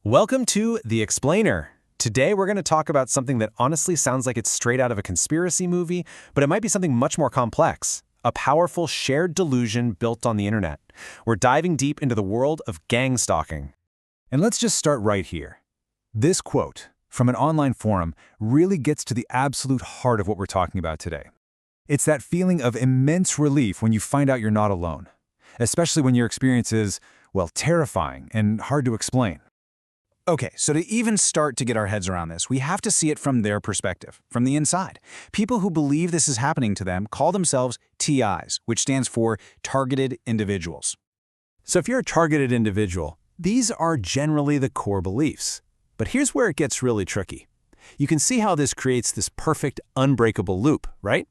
Welcome to The Explainer. Today we're going to talk about something that honestly sounds like it's straight out of a conspiracy movie, but it might be something much more complex. A powerful shared delusion built on the internet. We're diving deep into the world of gang stalking. And let's just start right here. This quote from an online forum really gets to the absolute heart of what we're talking about today. It's that feeling of immense relief when you find out you're not alone, especially when your experience is, well, terrifying and hard to explain. Okay, so to even start to get our heads around this, we have to see it from their perspective, from the inside. People who believe this is happening to them call themselves TIs, which stands for Targeted Individuals. So if you're a targeted individual, these are generally the core beliefs. But here's where it gets really tricky. You can see how this creates this perfect, unbreakable loop, right?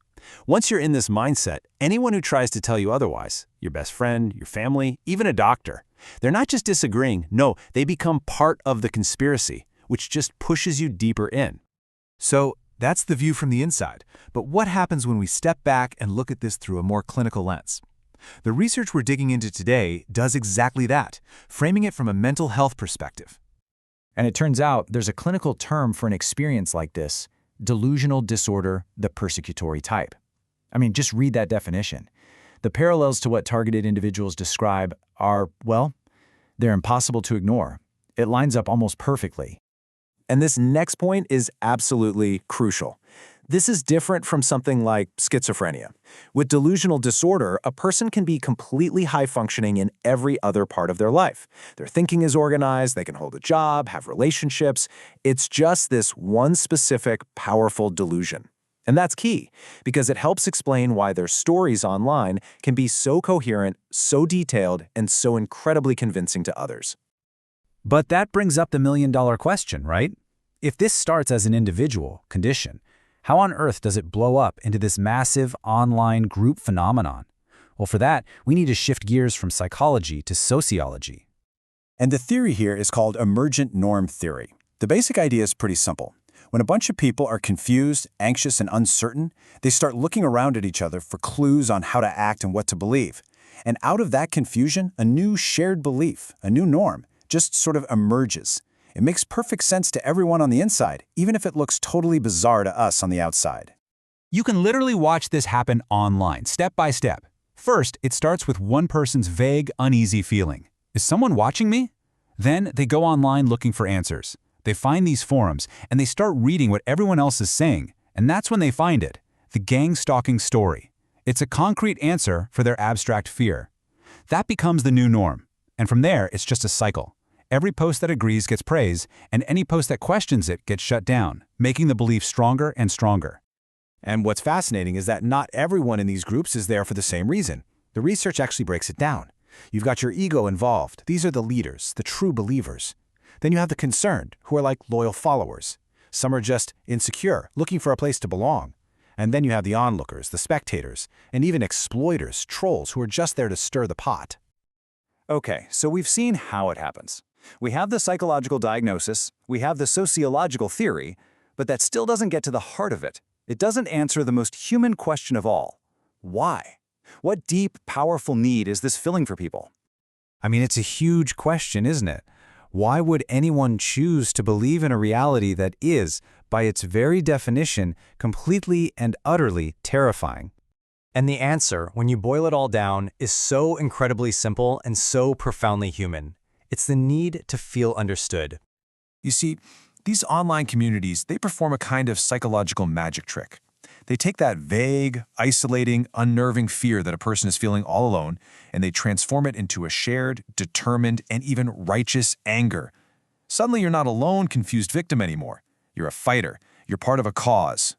Once you're in this mindset, anyone who tries to tell you otherwise, your best friend, your family, even a doctor, they're not just disagreeing, no, they become part of the conspiracy, which just pushes you deeper in. So that's the view from the inside. But what happens when we step back and look at this through a more clinical lens? The research we're digging into today does exactly that, framing it from a mental health perspective. And it turns out there's a clinical term for an experience like this: delusional disorder, the persecutory type. I mean, just read that definition. The parallels to what targeted individuals describe are, well, they're impossible to ignore. It lines up almost perfectly. And this next point is absolutely crucial. This is different from something like schizophrenia. With delusional disorder, a person can be completely high-functioning in every other part of their life. Their thinking is organized, they can hold a job, have relationships. It's just this one specific, powerful delusion. And that's key, because it helps explain why their stories online can be so coherent, so detailed, and so incredibly convincing to others. But that brings up the million-dollar question, right? If this starts as an individual condition, how on earth does it blow up into this massive online group phenomenon? Well, for that, we need to shift gears from psychology to sociology. And the theory here is called emergent norm theory. The basic idea is pretty simple. When a bunch of people are confused, anxious, and uncertain, they start looking around at each other for clues on how to act and what to believe. And out of that confusion, a new shared belief, a new norm, just sort of emerges. It makes perfect sense to everyone on the inside, even if it looks totally bizarre to us on the outside. You can literally watch this happen online, step by step. First, it starts with one person's vague, uneasy feeling. Is someone watching me? Then they go online looking for answers. They find these forums, and they start reading what everyone else is saying, and that's when they find it, the gang stalking story. It's a concrete answer for their abstract fear. That becomes the new norm, and from there, it's just a cycle. Every post that agrees gets praise, and any post that questions it gets shut down, making the belief stronger and stronger. And what's fascinating is that not everyone in these groups is there for the same reason. The research actually breaks it down. You've got your ego involved. These are the leaders, the true believers. Then you have the concerned, who are like loyal followers. Some are just insecure, looking for a place to belong. And then you have the onlookers, the spectators, and even exploiters, trolls, who are just there to stir the pot. Okay, so we've seen how it happens. We have the psychological diagnosis, we have the sociological theory, but that still doesn't get to the heart of it. It doesn't answer the most human question of all. Why? What deep, powerful need is this filling for people? I mean, it's a huge question, isn't it? Why would anyone choose to believe in a reality that is, by its very definition, completely and utterly terrifying? And the answer, when you boil it all down, is so incredibly simple and so profoundly human. It's the need to feel understood. You see, these online communities, they perform a kind of psychological magic trick. They take that vague, isolating, unnerving fear that a person is feeling all alone, and they transform it into a shared, determined, and even righteous anger. Suddenly you're not a lone, confused victim anymore. You're a fighter. You're part of a cause.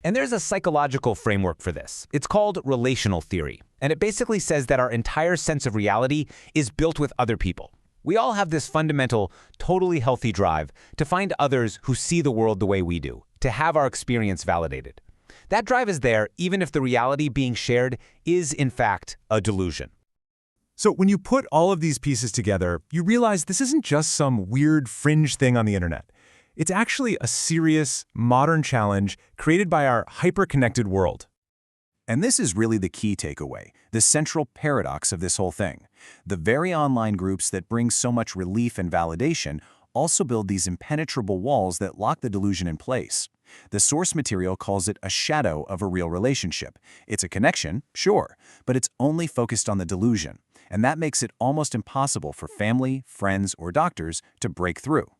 And there's a psychological framework for this. It's called relational theory, and it basically says that our entire sense of reality is built with other people. We all have this fundamental, totally healthy drive to find others who see the world the way we do, to have our experience validated. That drive is there even if the reality being shared is, in fact, a delusion. So when you put all of these pieces together, you realize this isn't just some weird fringe thing on the internet. It's actually a serious, modern challenge created by our hyper-connected world. And this is really the key takeaway, the central paradox of this whole thing. The very online groups that bring so much relief and validation also build these impenetrable walls that lock the delusion in place. The source material calls it a shadow of a real relationship. It's a connection, sure, but it's only focused on the delusion, and that makes it almost impossible for family, friends, or doctors to break through.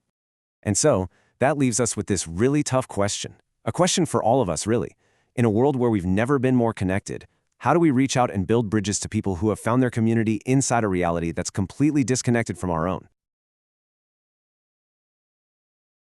And so, that leaves us with this really tough question. A question for all of us, really. In a world where we've never been more connected, how do we reach out and build bridges to people who have found their community inside a reality that's completely disconnected from our own?